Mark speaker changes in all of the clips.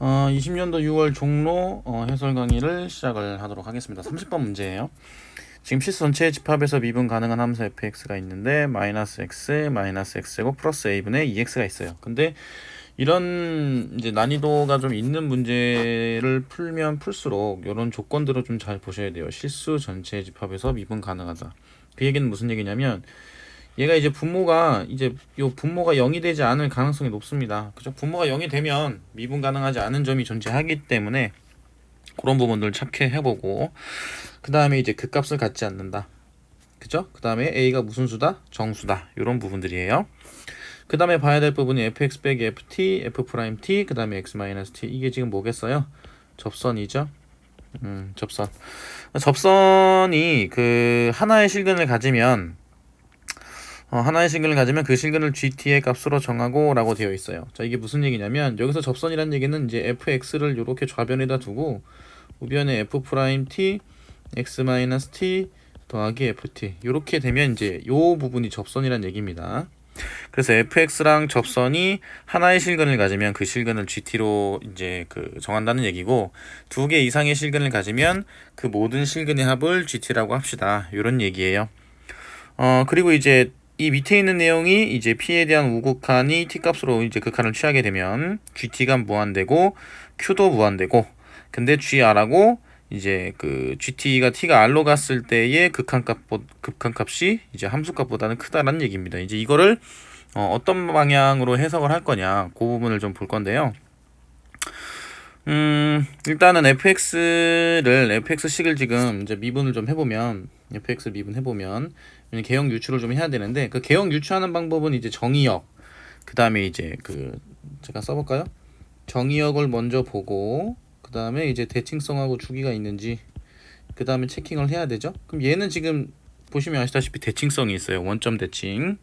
Speaker 1: 20년도 6월 종로 해설 강의를 시작을 하도록 하겠습니다. 30번 문제예요. 지금 실수 전체의 집합에서 미분 가능한 함수 fx가 있는데 마이너스 x, 마이너스 x제곱 플러스 a분의 2x가 있어요. 근데 이런 이제 난이도가 좀 있는 문제를 풀면 풀수록 이런 조건들을 좀 잘 보셔야 돼요. 실수 전체의 집합에서 미분 가능하다. 그 얘기는 무슨 얘기냐면 얘가 이제 분모가 요 분모가 0이 되지 않을 가능성이 높습니다. 그죠? 분모가 0이 되면 미분 가능하지 않은 점이 존재하기 때문에 그런 부분들 체크해보고 그 다음에 이제 극값을 갖지 않는다. 그죠? 그 다음에 a가 무슨 수다? 정수다. 이런 부분들이에요. 그 다음에 봐야 될 부분이 fx 빼기 ft, f''t, 그 다음에 x-t. 이게 지금 뭐겠어요? 접선이죠? 접선. 접선이 그 하나의 실근을 가지면 하나의 실근을 가지면 그 실근을 gt의 값으로 정하고 라고 되어 있어요. 자, 이게 무슨 얘기냐면 여기서 접선이란 얘기는 이제 fx를 이렇게 좌변에다 두고 우변에 f''t, x-t 더하기 ft 이렇게 되면 이제 요 부분이 접선이란 얘기입니다. 그래서 fx랑 접선이 하나의 실근을 가지면 그 실근을 gt로 이제 그 정한다는 얘기고 두 개 이상의 실근을 가지면 그 모든 실근의 합을 gt라고 합시다. 이런 얘기예요. 그리고 이제 이 밑에 있는 내용이 이제 p에 대한 우극한이 t 값으로 이제 극한을 취하게 되면 gt가 무한되고 q도 무한되고 근데 gr하고 이제 그 gt가 t가 r로 갔을 때의 극한값이 이제 함수값보다는 크다라는 얘기입니다. 이제 이거를 어떤 방향으로 해석을 할 거냐 그 부분을 좀 볼 건데요. 일단은 fx식을 지금 이제 미분을 좀 해보면 fx 미분 해보면 개형 유추를 좀 해야 되는데 그 개형 유추하는 방법은 이제 정의역 그 다음에 이제 그 제가 써볼까요? 정의역을 먼저 보고 그 다음에 이제 대칭성하고 주기가 있는지 그 다음에 체킹을 해야 되죠. 그럼 얘는 지금 보시면 아시다시피 대칭성이 있어요. 원점 대칭이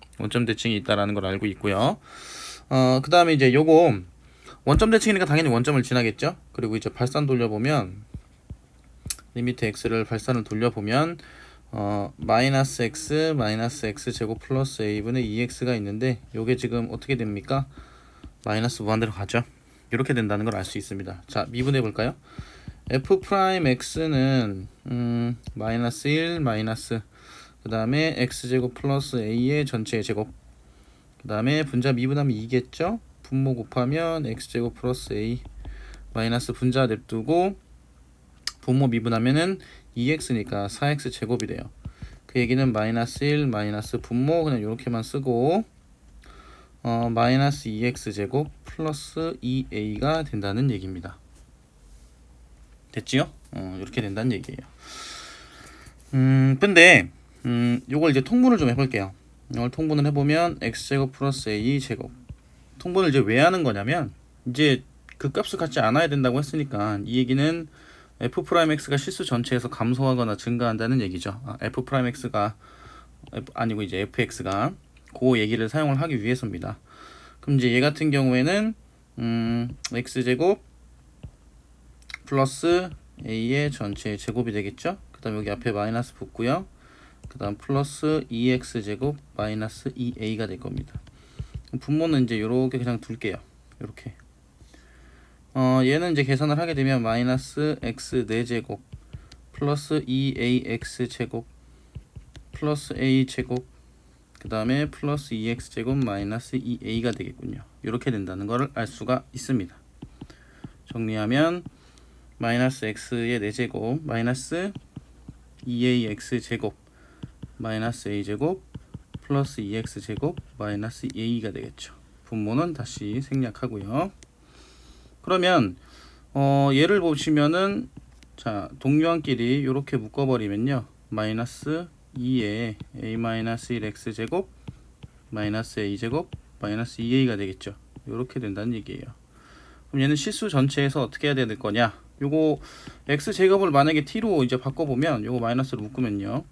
Speaker 1: 있다라는 걸 알고 있고요. 그 다음에 이제 요거 원점 대칭이니까 당연히 원점을 지나겠죠. 그리고 이제 발산 돌려보면 리미트 x를 발산을 돌려보면 마이너스 x 제곱 플러스 a분의 2x가 있는데 요게 지금 어떻게 됩니까? 마이너스 무한대로 가죠. 이렇게 된다는 걸 알 수 있습니다. 자, 미분해 볼까요? f'x는 마이너스 1 마이너스 그 다음에 x제곱 플러스 a의 전체의 제곱 그 다음에 분자 미분하면 2겠죠? 분모 곱하면 x제곱 플러스 a 마이너스 분자 냅두고 분모 미분하면은 2x니까 4x 제곱이 돼요. 그 얘기는 마이너스 1 마이너스 분모 그냥 이렇게만 쓰고 마이너스 2x 제곱 플러스 2a가 된다는 얘기입니다. 됐지요? 이렇게 된다는 얘기예요. 근데 요걸 이제 통분을 좀 해볼게요. 이걸 통분을 해보면 x제곱 플러스 a 제곱 통분을 이제 왜 하는 거냐면 이제 그 값을 갖지 않아야 된다고 했으니까 이 얘기는 f'x가 실수 전체에서 감소하거나 증가한다는 얘기죠. f'x가 아니고 이제 fx가 그 얘기를 사용을 하기 위해서입니다. 그럼 이제 얘 같은 경우에는 x제곱 플러스 a의 전체 제곱이 되겠죠. 그 다음 여기 앞에 마이너스 붙고요. 그 다음 플러스 2x제곱 마이너스 2a가 될 겁니다. 분모는 이제 요렇게 그냥 둘게요. 요렇게 얘는 이제 계산을 하게 되면 마이너스 x 4제곱 플러스 2ax 제곱 플러스 a 제곱 그 다음에 플러스 2x 제곱 마이너스 2a가 되겠군요. 이렇게 된다는 것을 알 수가 있습니다. 정리하면 마이너스 x의 4제곱 마이너스 2ax 제곱 마이너스 a 제곱 플러스 2x 제곱 마이너스 2a가 되겠죠. 분모는 다시 생략하고요. 그러면 얘를 보시면은 자 동류항끼리 이렇게 묶어버리면요 마이너스 2에 a-1x 제곱 마이너스 a 제곱 마이너스 2a가 되겠죠. 이렇게 된다는 얘기예요. 그럼 얘는 실수 전체에서 어떻게 해야 될 거냐? 요거 x 제곱을 만약에 t로 이제 바꿔보면 요거 마이너스로 묶으면요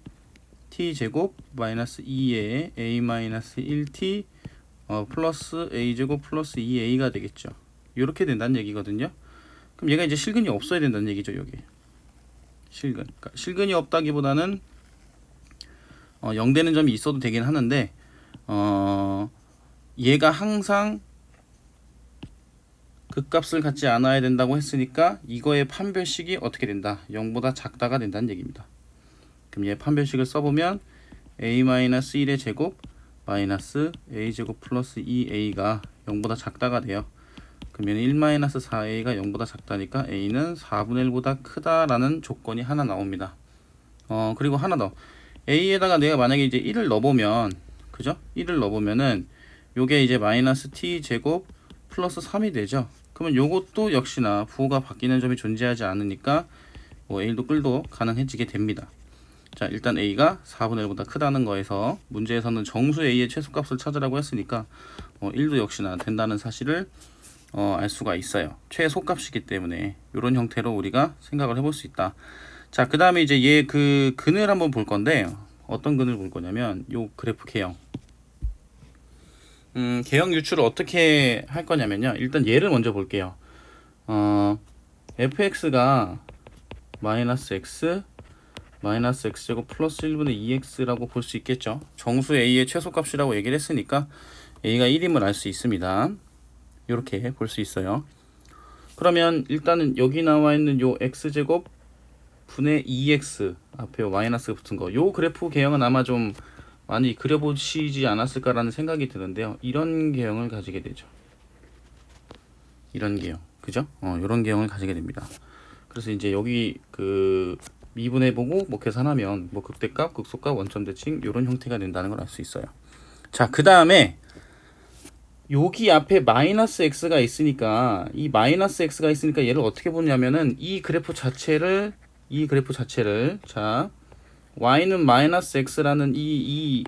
Speaker 1: t 제곱 마이너스 2에 a-1t 플러스 a 제곱 플러스 2a가 되겠죠. 이렇게 된다는 얘기거든요. 그럼 얘가 이제 실근이 없어야 된다는 얘기죠. 여기 실근. 그러니까 실근이 없다기보다는 0 되는 점이 있어도 되긴 하는데 얘가 항상 극값을 갖지 않아야 된다고 했으니까 이거의 판별식이 어떻게 된다? 0보다 작다가 된다는 얘기입니다. 그럼 얘 판별식을 써보면 a-1의 제곱 마이너스 a제곱 플러스 2a가 0보다 작다가 돼요. 그러면 1-4a가 0보다 작다니까 a는 4분의 1보다 크다라는 조건이 하나 나옵니다. 그리고 하나 더. a에다가 내가 만약에 이제 1을 넣어보면, 그죠? 1을 넣어보면은 요게 이제 마이너스 t 제곱 플러스 3이 되죠. 그러면 요것도 역시나 부호가 바뀌는 점이 존재하지 않으니까 뭐 a도 끌도 가능해지게 됩니다. 자, 일단 a가 4분의 1보다 크다는 거에서 문제에서는 정수 a의 최소값을 찾으라고 했으니까 1도 역시나 된다는 사실을 알 수가 있어요. 최소값이기 때문에 이런 형태로 우리가 생각을 해볼 수 있다. 자, 그 다음에 이제 얘 그 근을 한번 볼 건데 어떤 근을 볼 거냐면 요 그래프 개형. 개형 유출을 어떻게 할 거냐면요. 일단 얘를 먼저 볼게요. fx가 마이너스 x 마이너스 x제곱 플러스 1분의 2x라고 볼 수 있겠죠. 정수 a의 최소값이라고 얘기를 했으니까 a가 1임을 알 수 있습니다. 이렇게 볼 수 있어요. 그러면 일단은 여기 나와 있는 요 x제곱 분의 2x 앞에 요 마이너스가 붙은 거, 요 그래프 개형은 아마 좀 많이 그려보시지 않았을까라는 생각이 드는데요. 이런 개형을 가지게 되죠. 이런 개형, 그죠? 이런 개형을 가지게 됩니다. 그래서 이제 여기 그 미분해보고 뭐 계산하면 뭐 극대값, 극소값, 원점 대칭 이런 형태가 된다는 걸 알 수 있어요. 자, 그 다음에 여기 앞에 마이너스 x가 있으니까 이 마이너스 x가 있으니까 얘를 어떻게 보냐면은 이 그래프 자체를 자 y는 마이너스 x라는 이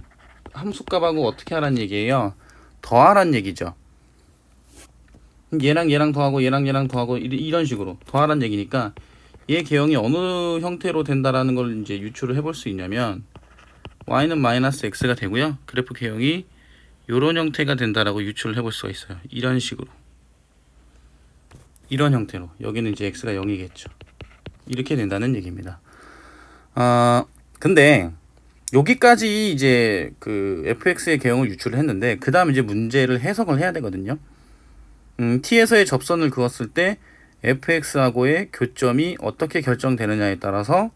Speaker 1: 함수값하고 어떻게 하라는 얘기예요? 더하라는 얘기죠. 얘랑 더하고 얘랑 더하고 이런 식으로 더하라는 얘기니까 얘 개형이 어느 형태로 된다라는 걸 이제 유추를 해볼 수 있냐면 y는 마이너스 x가 되고요. 그래프 개형이 이런 형태가 된다라고 유추를 해볼 수가 있어요. 이런 식으로, 이런 형태로. 여기는 이제 x가 0이겠죠. 이렇게 된다는 얘기입니다. 근데 여기까지 이제 그 fx의 개형을 유추를 했는데 그 다음 이제 문제를 해석을 해야 되거든요. t에서의 접선을 그었을 때 fx하고의 교점이 어떻게 결정되느냐에 따라서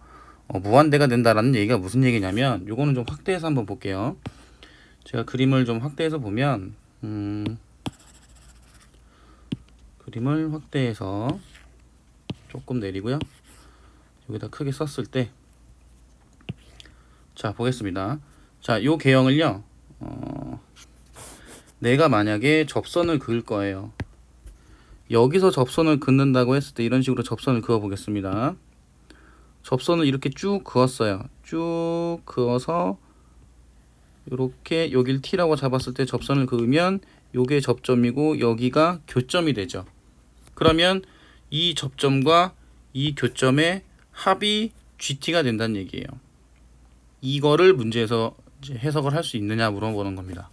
Speaker 1: 무한대가 된다라는 얘기가 무슨 얘기냐면, 요거는 좀 확대해서 한번 볼게요. 제가 그림을 좀 확대해서 보면 그림을 확대해서 조금 내리고요. 여기다 크게 썼을 때, 자 보겠습니다. 자, 요 개형을요, 내가 만약에 접선을 그을 거예요. 여기서 접선을 긋는다고 했을 때 이런 식으로 접선을 그어 보겠습니다. 접선을 이렇게 쭉 그었어요. 쭉 그어서 이렇게 여길 T라고 잡았을 때 접선을 그으면 요게 접점이고 여기가 교점이 되죠. 그러면 이 접점과 이 교점의 합이 GT가 된다는 얘기예요. 이거를 문제에서 이제 해석을 할 수 있느냐 물어보는 겁니다.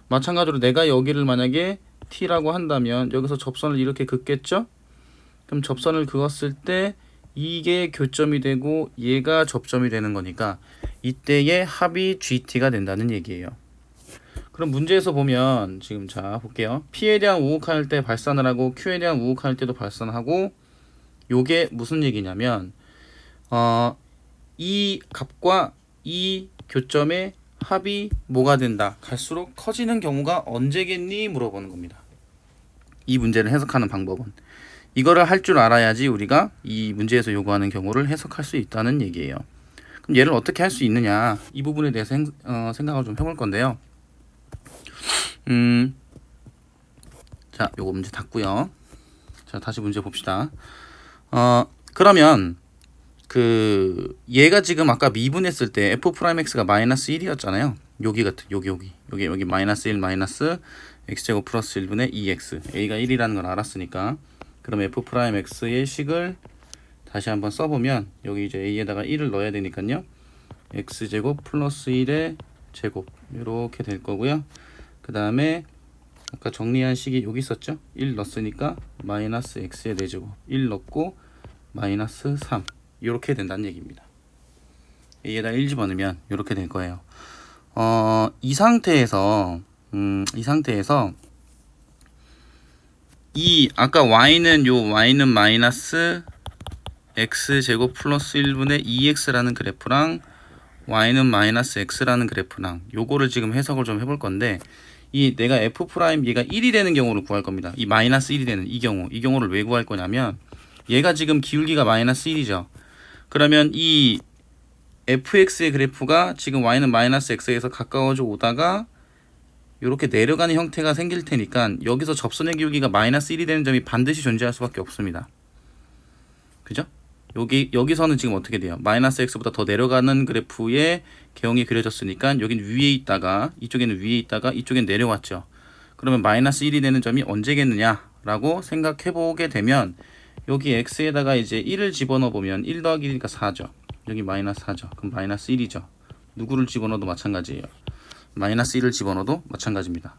Speaker 1: 마찬가지로 내가 여기를 만약에 T라고 한다면 여기서 접선을 이렇게 긋겠죠? 그럼 접선을 그었을 때 이게 교점이 되고 얘가 접점이 되는 거니까 이때의 합이 GT가 된다는 얘기예요. 그럼 문제에서 보면 지금 자 볼게요. P에 대한 우극할 때 발산을 하고 Q에 대한 우극할 때도 발산하고, 요게 무슨 얘기냐면 이 값과 이 교점의 합이 뭐가 된다? 갈수록 커지는 경우가 언제겠니? 물어보는 겁니다. 이 문제를 해석하는 방법은 이거를 할 줄 알아야지 우리가 이 문제에서 요구하는 경우를 해석할 수 있다는 얘기예요. 그럼 얘를 어떻게 할 수 있느냐, 이 부분에 대해서 생각을 좀 해볼 건데요. 자, 요거 문제 닫고요. 자, 다시 문제 봅시다. 그러면 그 얘가 지금 아까 미분했을 때 f'x가 마이너스 1이었잖아요. 여기 같은 여기 마이너스 1 마이너스 x제곱 플러스 1분의 2x, a가 1이라는 걸 알았으니까, 그럼 f'x의 식을 다시 한번 써보면 여기 이제 a에다가 1을 넣어야 되니까요. x제곱 플러스 1의 제곱 이렇게 될 거고요. 그 다음에 아까 정리한 식이 여기 있었죠. 1 넣었으니까 마이너스 x의 4제곱, 1 넣고 마이너스 3 이렇게 된다는 얘기입니다. a에다 1 집어넣으면 이렇게 될 거예요. 이 상태에서 이 아까 y는 마이너스 x제곱 플러스 1분의 2x라는 그래프랑 y는 마이너스 x라는 그래프랑 요거를 지금 해석을 좀 해볼 건데, 이 내가 f 프라임 얘가 1이 되는 경우를 구할 겁니다. 이 마이너스 1이 되는 이 경우를 왜 구할 거냐면, 얘가 지금 기울기가 마이너스 1이죠. 그러면 이 fx의 그래프가 지금 y는 마이너스 x에서 가까워져 오다가 이렇게 내려가는 형태가 생길 테니까, 여기서 접선의 기울기가 마이너스 1이 되는 점이 반드시 존재할 수밖에 없습니다. 그죠? 여기서는 지금 어떻게 돼요? 마이너스 x보다 더 내려가는 그래프의 개형이 그려졌으니까 여긴 위에 있다가 이쪽에는 위에 있다가 이쪽엔 내려왔죠. 그러면 마이너스 1이 되는 점이 언제겠느냐 라고 생각해 보게 되면, 여기 x에다가 이제 1을 집어넣어 보면 1 더하기 1이니까 4죠. 여기 마이너스 4죠. 그럼 마이너스 1이죠. 누구를 집어넣어도 마찬가지예요. 마이너스 1을 집어넣어도 마찬가지입니다.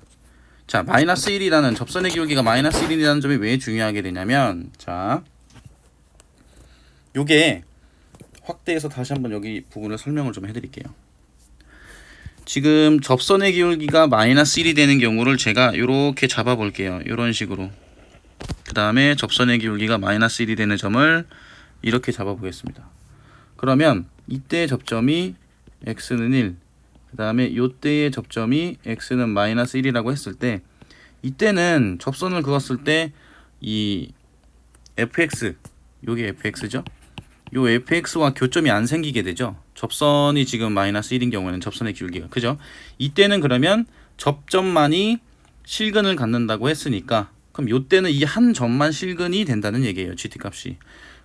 Speaker 1: 자, 마이너스 1이라는 접선의 기울기가 마이너스 1이라는 점이 왜 중요하게 되냐면, 자, 요게 확대해서 다시 한번 여기 부분을 설명을 좀 해드릴게요. 지금 접선의 기울기가 마이너스 1이 되는 경우를 제가 이렇게 잡아 볼게요. 이런 식으로. 그 다음에 접선의 기울기가 마이너스 1이 되는 점을 이렇게 잡아 보겠습니다. 그러면 이때의 접점이 x는 1, 그 다음에 요때의 접점이 x는 마이너스 1이라고 했을 때, 이때는 접선을 그었을 때 이 fx, 요게 fx죠. 요 fx와 교점이 안 생기게 되죠. 접선이 지금 마이너스 1인 경우에는 접선의 기울기가, 그죠? 이때는 그러면 접점만이 실근을 갖는다고 했으니까, 그럼 요때는 이 한 점만 실근이 된다는 얘기예요. GT값이.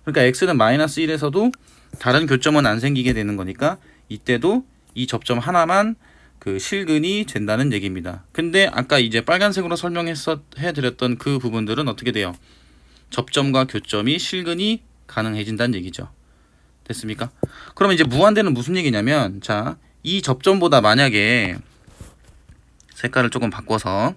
Speaker 1: 그러니까 x는 마이너스 1에서도 다른 교점은 안 생기게 되는 거니까, 이때도 이 접점 하나만 그 실근이 된다는 얘기입니다. 근데 아까 이제 빨간색으로 해드렸던 그 부분들은 어떻게 돼요? 접점과 교점이 실근이 가능해진다는 얘기죠. 됐습니까? 그러면 이제 무한대는 무슨 얘기냐면, 자, 이 접점보다 만약에 색깔을 조금 바꿔서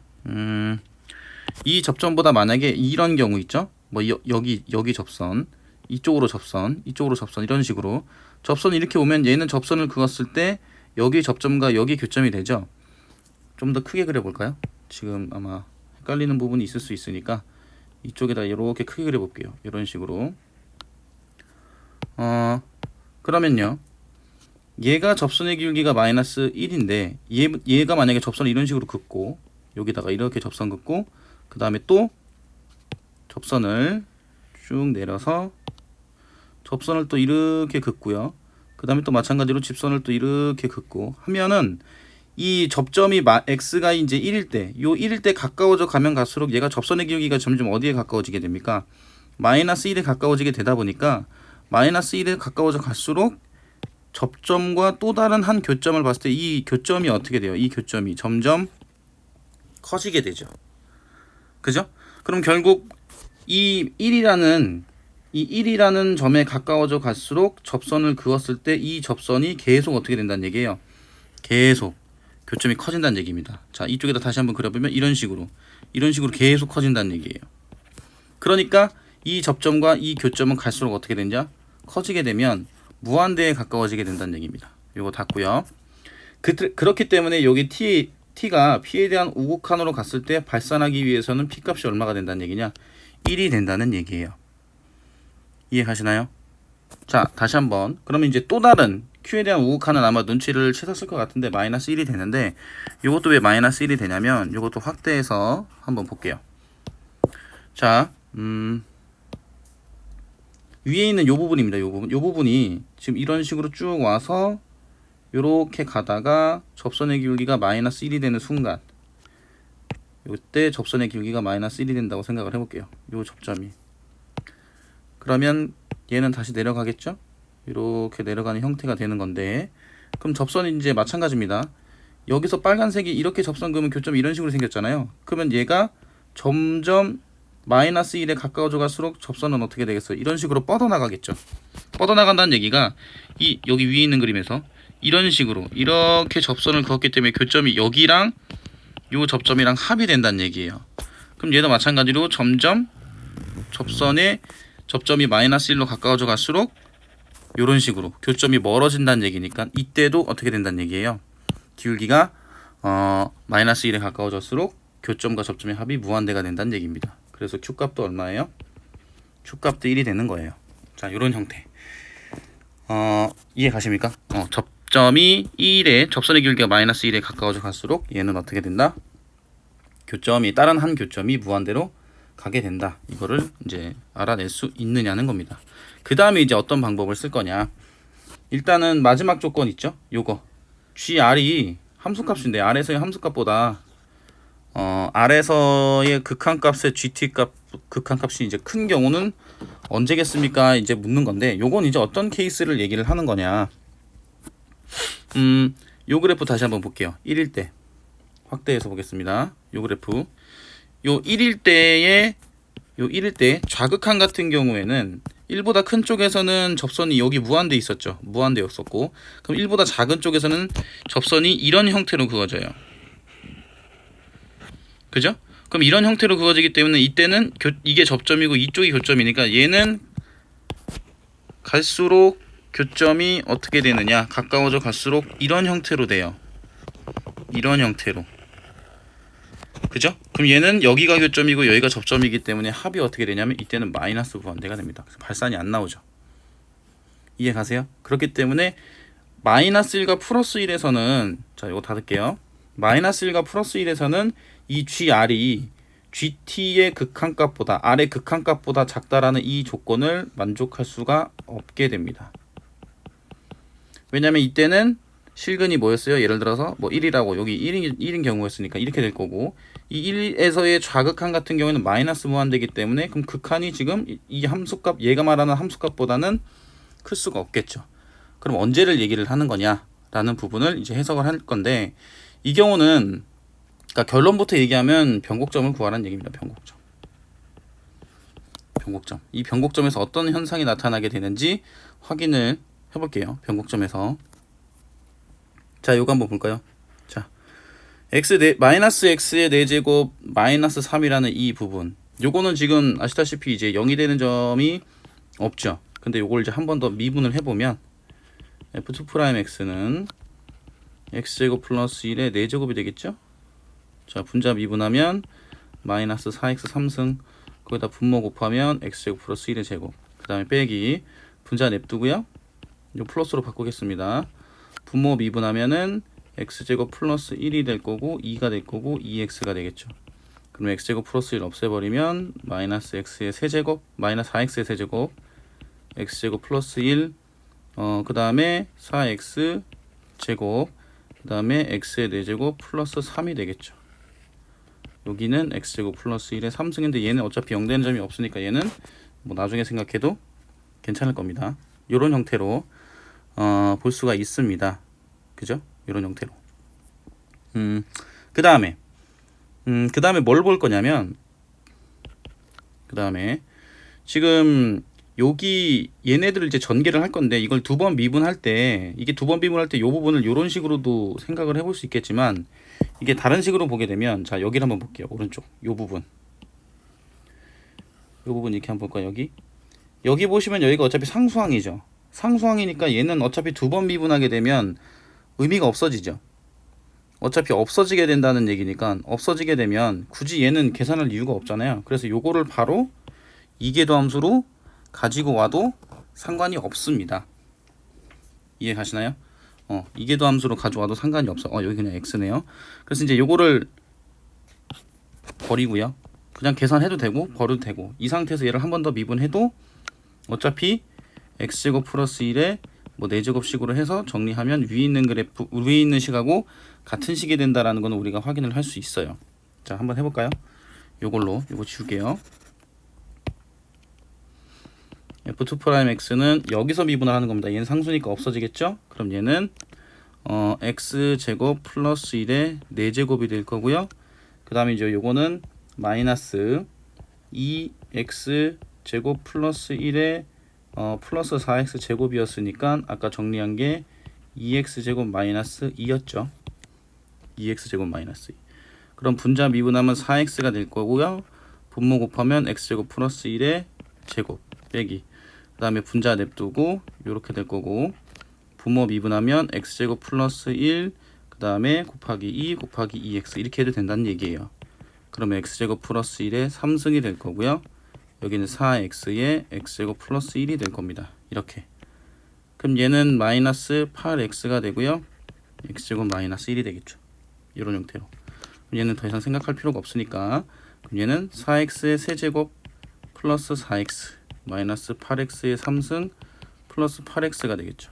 Speaker 1: 이 접점보다 만약에 이런 경우 있죠? 뭐 여기 접선, 이쪽으로 접선, 이쪽으로 접선, 이런 식으로 접선이 이렇게 오면 얘는 접선을 그었을 때 여기 접점과 여기 교점이 되죠. 좀 더 크게 그려볼까요? 지금 아마 헷갈리는 부분이 있을 수 있으니까 이쪽에다 이렇게 크게 그려볼게요. 이런 식으로. 그러면요, 얘가 접선의 기울기가 마이너스 1인데 얘가 만약에 접선을 이런 식으로 긋고 여기다가 이렇게 접선 긋고 그 다음에 또 접선을 쭉 내려서 접선을 또 이렇게 긋고요. 그 다음에 또 마찬가지로 집선을 또 이렇게 긋고 하면은, 이 접점이 x가 이제 1일 때, 요 1일 때 가까워져 가면 갈수록 얘가 접선의 기울기가 점점 어디에 가까워지게 됩니까? 마이너스 1에 가까워지게 되다 보니까, 마이너스 1에 가까워져 갈수록 접점과 또 다른 한 교점을 봤을 때 이 교점이 어떻게 돼요? 이 교점이 점점 커지게 되죠. 그죠? 그럼 결국 이 1이라는 점에 가까워져 갈수록 접선을 그었을 때 이 접선이 계속 어떻게 된다는 얘기예요? 계속 교점이 커진다는 얘기입니다. 자, 이쪽에다 다시 한번 그려보면 이런 식으로 계속 커진다는 얘기예요. 그러니까 이 접점과 이 교점은 갈수록 어떻게 되냐? 커지게 되면 무한대에 가까워지게 된다는 얘기입니다. 이거 닫고요. 그렇기 때문에 여기 t가 p에 대한 우극한으로 갔을 때 발산하기 위해서는 p 값이 얼마가 된다는 얘기냐? 1이 된다는 얘기예요. 이해하시나요? 자, 다시 한번. 그러면 이제 또 다른 q에 대한 우극한은 아마 눈치를 채셨을 것 같은데 마이너스 1이 되는데, 이것도 왜 마이너스 1이 되냐면 이것도 확대해서 한번 볼게요. 자, 위에 있는 요 부분입니다. 요 부분이 지금 이런 식으로 쭉 와서 요렇게 가다가 접선의 기울기가 마이너스 1이 되는 순간, 요때 접선의 기울기가 마이너스 1이 된다고 생각을 해볼게요. 요 접점이. 그러면 얘는 다시 내려가겠죠? 이렇게 내려가는 형태가 되는 건데, 그럼 접선이 이제 마찬가지입니다. 여기서 빨간색이 이렇게 접선 그으면 교점이 이런 식으로 생겼잖아요. 그러면 얘가 점점 마이너스 1에 가까워져 갈수록 접선은 어떻게 되겠어요? 이런 식으로 뻗어나가겠죠. 뻗어나간다는 얘기가 여기 위에 있는 그림에서 이런 식으로 이렇게 접선을 그었기 때문에 교점이 여기랑 요 접점이랑 합이 된다는 얘기예요. 그럼 얘도 마찬가지로 점점 접점이 마이너스 1로 가까워져 갈수록 이런 식으로 교점이 멀어진다는 얘기니까, 이때도 어떻게 된다는 얘기예요? 기울기가 마이너스 1에 가까워질수록 교점과 접점의 합이 무한대가 된다는 얘기입니다. 그래서 Q값도 얼마예요? Q값도 1이 되는 거예요. 자, 요런 형태. 이해 가십니까? 접점이 1에 접선의 길이가 마이너스 1에 가까워져 갈수록 얘는 어떻게 된다? 교점이 다른 한 교점이 무한대로 가게 된다. 이거를 이제 알아낼 수 있느냐는 겁니다. 그 다음에 이제 어떤 방법을 쓸 거냐? 일단은 마지막 조건 있죠? 요거 GR이 함수값인데 R에서의 함수값보다 R에서의 극한값의 GT값 극한값이 이제 큰 경우는 언제겠습니까? 이제 묻는 건데 요건 이제 어떤 케이스를 얘기를 하는 거냐? 요 그래프 다시 한번 볼게요. 1일 때 확대해서 보겠습니다. 요 그래프 요 1일 때의 요 1일 때 좌극한 같은 경우에는 1보다 큰 쪽에서는 접선이 여기 무한대 있었죠. 무한대였었고 그럼 1보다 작은 쪽에서는 접선이 이런 형태로 그어져요. 그죠? 그럼 이런 형태로 그어지기 때문에 이때는 이게 접점이고 이쪽이 교점이니까 얘는 갈수록 교점이 어떻게 되느냐? 가까워져 갈수록 이런 형태로 돼요. 이런 형태로. 그죠? 그럼 얘는 여기가 교점이고 여기가 접점이기 때문에 합이 어떻게 되냐면 이때는 마이너스 무한대가 됩니다. 그래서 발산이 안 나오죠. 이해 가세요? 그렇기 때문에 마이너스 1과 플러스 1에서는 자 이거 닫을게요. 마이너스 1과 플러스 1에서는 이 GR이 GT의 극한값보다 R의 극한값보다 작다라는 이 조건을 만족할 수가 없게 됩니다. 왜냐면 이때는 실근이 뭐였어요? 예를 들어서 뭐 1이라고 여기 1인 경우였으니까 이렇게 될 거고 이 1에서의 좌극한 같은 경우에는 마이너스 무한대이기 때문에 그럼 극한이 지금 이 함수값 얘가 말하는 함수값보다는 클 수가 없겠죠. 그럼 언제를 얘기를 하는 거냐라는 부분을 이제 해석을 할 건데 이 경우는 그러니까 결론부터 얘기하면 변곡점을 구하라는 얘기입니다. 변곡점. 이 변곡점에서 어떤 현상이 나타나게 되는지 확인을 해볼게요. 변곡점에서 자, 요거 한번 볼까요? 자, 마이너스 x의 4제곱 마이너스 3이라는 이 부분 요거는 지금 아시다시피 이제 0이 되는 점이 없죠. 근데 요걸 이제 한 번 더 미분을 해보면 f2'x는 x제곱 플러스 1의 4제곱이 되겠죠? 자, 분자 미분하면 마이너스 4x 3승 거기다 분모 곱하면 x제곱 플러스 1의 제곱 그 다음에 빼기 분자 냅두고요. 요 플러스로 바꾸겠습니다. 분모 미분하면은 x제곱 플러스 1이 될 거고 2가 될 거고 2x가 되겠죠. 그럼 x제곱 플러스 1 없애버리면 마이너스 x의 세제곱 마이너스 4x의 세제곱 x제곱 플러스 1 그 다음에 4x 제곱 그 다음에 x의 4제곱 플러스 3이 되겠죠. 여기는 x제곱 플러스 1의 3승인데 얘는 어차피 0 되는 점이 없으니까 얘는 뭐 나중에 생각해도 괜찮을 겁니다. 요런 형태로 볼 수가 있습니다. 그죠? 이런 형태로. 그 다음에 뭘 볼 거냐면 그 다음에 지금 여기 얘네들을 이제 전개를 할 건데 이걸 두 번 미분할 때 이게 두 번 미분할 때 이 부분을 이런 식으로도 생각을 해볼 수 있겠지만 이게 다른 식으로 보게 되면 자 여기를 한번 볼게요. 오른쪽 요 부분 이렇게 한번 볼까요? 여기 보시면 여기가 어차피 상수항이죠. 상수항이니까 얘는 어차피 두 번 미분하게 되면 의미가 없어지죠. 어차피 없어지게 된다는 얘기니까 없어지게 되면 굳이 얘는 계산할 이유가 없잖아요. 그래서 요거를 바로 이계도 함수로 가지고 와도 상관이 없습니다. 이해 가시나요? 이계도 함수로 가져와도 상관이 없어. 여기 그냥 x네요. 그래서 이제 요거를 버리고요. 그냥 계산해도 되고 버려도 되고 이 상태에서 얘를 한 번 더 미분해도 어차피 x제곱 플러스 1에 뭐 4제곱식으로 해서 정리하면 위에 있는 그래프 위에 있는 식하고 같은 식이 된다라는 거는 우리가 확인을 할 수 있어요. 자, 한번 해볼까요? 요거 지울게요. f2'x는 여기서 미분을 하는 겁니다. 얘는 상수니까 없어지겠죠? 그럼 얘는 x제곱 플러스 1의 4제곱이 될 거고요. 그 다음에 이제 요거는 마이너스 2x제곱 플러스 1의 플러스 4x 제곱이었으니까 아까 정리한 게 2x 제곱 마이너스 2였죠. 2x 제곱 마이너스 2. 그럼 분자 미분하면 4x가 될 거고요. 분모 곱하면 x 제곱 플러스 1의 제곱 빼기 그 다음에 분자 냅두고 이렇게 될 거고 분모 미분하면 x 제곱 플러스 1 그 다음에 곱하기 2 곱하기 2x 이렇게 해도 된다는 얘기예요. 그러면 x제곱 플러스 1의 3승이 될 거고요. 여기는 4x의 x제곱 플러스 1이 될 겁니다. 이렇게. 그럼 얘는 마이너스 8x가 되고요. x제곱 마이너스 1이 되겠죠. 이런 형태로. 얘는 더 이상 생각할 필요가 없으니까, 그럼 얘는 4x의 세제곱 플러스 4x 마이너스 8x의 3승 플러스 8x가 되겠죠.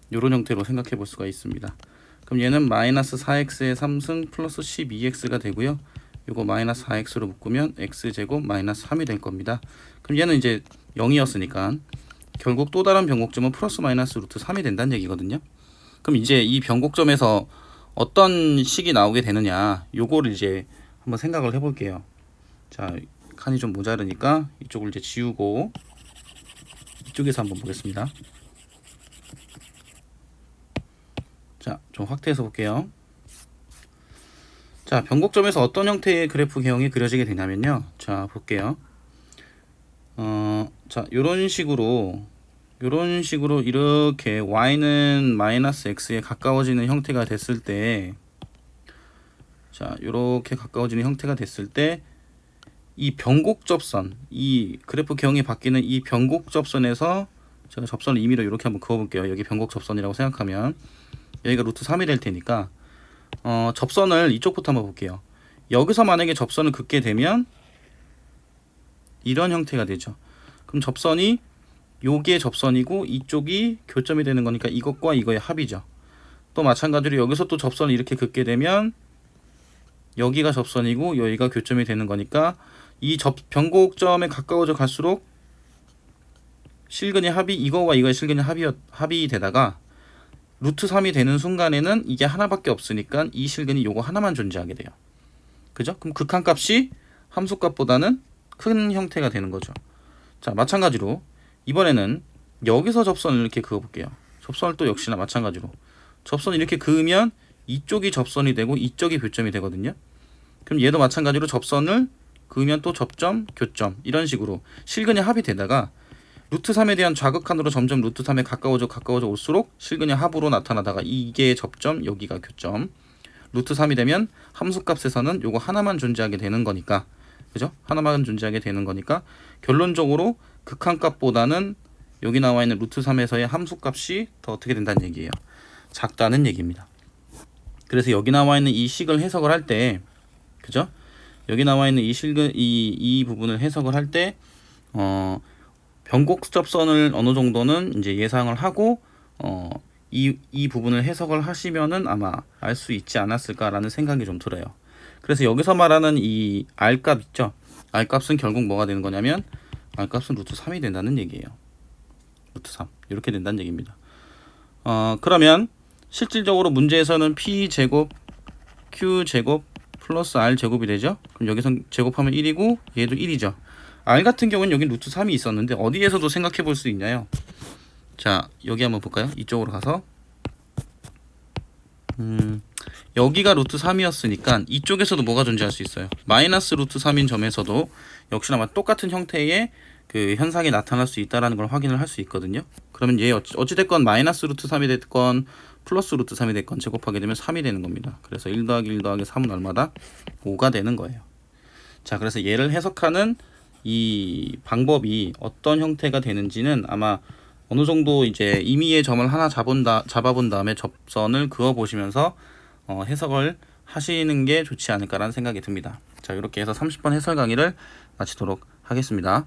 Speaker 1: 이런 형태로 생각해 볼 수가 있습니다. 그럼 얘는 마이너스 4x의 3승 플러스 12x가 되고요. 요거 마이너스 4x로 묶으면 x제곱 마이너스 3이 될 겁니다. 그럼 얘는 이제 0이었으니까 결국 또 다른 변곡점은 플러스 마이너스 루트 3이 된다는 얘기거든요. 그럼 이제 이 변곡점에서 어떤 식이 나오게 되느냐, 요거를 이제 한번 생각을 해볼게요. 자, 칸이 좀 모자르니까 이쪽을 이제 지우고 이쪽에서 한번 보겠습니다. 자, 좀 확대해서 볼게요. 자, 변곡점에서 어떤 형태의 그래프 개형이 그려지게 되냐면요. 자, 볼게요. 자, 요런 식으로 이렇게 y는 마이너스 x에 가까워지는 형태가 됐을 때, 자, 요렇게 가까워지는 형태가 됐을 때, 이 변곡접선, 이 그래프 개형이 바뀌는 이 변곡접선에서 제가 접선을 임의로 이렇게 한번 그어볼게요. 여기 변곡접선이라고 생각하면 여기가 루트 3이 될 테니까, 접선을 이쪽부터 한번 볼게요. 여기서 만약에 접선을 긋게 되면 이런 형태가 되죠. 그럼 접선이 요게 접선이고 이쪽이 교점이 되는 거니까 이것과 이거의 합이죠. 또 마찬가지로 여기서 또 접선을 이렇게 긋게 되면 여기가 접선이고 여기가 교점이 되는 거니까 이 변곡점에 가까워져 갈수록 실근의 합이 이거와 이거의 실근의 합이 되다가 루트 3이 되는 순간에는 이게 하나밖에 없으니까 이 실근이 요거 하나만 존재하게 돼요. 그죠? 그럼 극한값이 함수값보다는 큰 형태가 되는 거죠. 자, 마찬가지로 이번에는 여기서 접선을 이렇게 그어볼게요. 접선을 또 역시나 마찬가지로 접선을 이렇게 그으면 이쪽이 접선이 되고 이쪽이 교점이 되거든요. 그럼 얘도 마찬가지로 접선을 그으면 또 접점, 교점 이런 식으로 실근의 합이 되다가 루트 3에 대한 좌극한으로 점점 루트 3에 가까워져 올수록 실근의 합으로 나타나다가 이게 접점, 여기가 교점. 루트 3이 되면 함수값에서는 요거 하나만 존재하게 되는 거니까, 그죠? 하나만 존재하게 되는 거니까 결론적으로 극한값보다는 여기 나와 있는 루트 3에서의 함수값이 더 어떻게 된다는 얘기예요. 작다는 얘기입니다. 그래서 여기 나와 있는 이 식을 해석을 할 때, 그죠? 여기 나와 있는 이 부분을 해석을 할 때, 변곡접선을 어느 정도는 이제 예상을 하고, 이 부분을 해석을 하시면은 아마 알 수 있지 않았을까라는 생각이 좀 들어요. 그래서 여기서 말하는 이 R값 있죠? R값은 결국 뭐가 되는 거냐면, R값은 루트 3이 된다는 얘기예요. 루트 3. 이렇게 된다는 얘기입니다. 그러면 실질적으로 문제에서는 P제곱, Q제곱, 플러스 R제곱이 되죠? 그럼 여기서 제곱하면 1이고 얘도 1이죠. R 같은 경우는 여기 루트 3이 있었는데 어디에서도 생각해 볼 수 있나요? 자, 여기 한번 볼까요? 이쪽으로 가서 여기가 루트 3이었으니까 이쪽에서도 뭐가 존재할 수 있어요? 마이너스 루트 3인 점에서도 역시나 똑같은 형태의 그 현상이 나타날 수 있다는 걸 확인을 할 수 있거든요. 그러면 얘 어찌됐건 마이너스 루트 3이 됐건 플러스 루트 3이 됐건 제곱하게 되면 3이 되는 겁니다. 그래서 1 더하기 1 더하기 3은 얼마다? 5가 되는 거예요. 자, 그래서 얘를 해석하는 이 방법이 어떤 형태가 되는지는 아마 어느 정도 이제 임의의 점을 하나 잡아본 다음에 접선을 그어 보시면서 해석을 하시는 게 좋지 않을까라는 생각이 듭니다. 자, 이렇게 해서 30번 해설 강의를 마치도록 하겠습니다.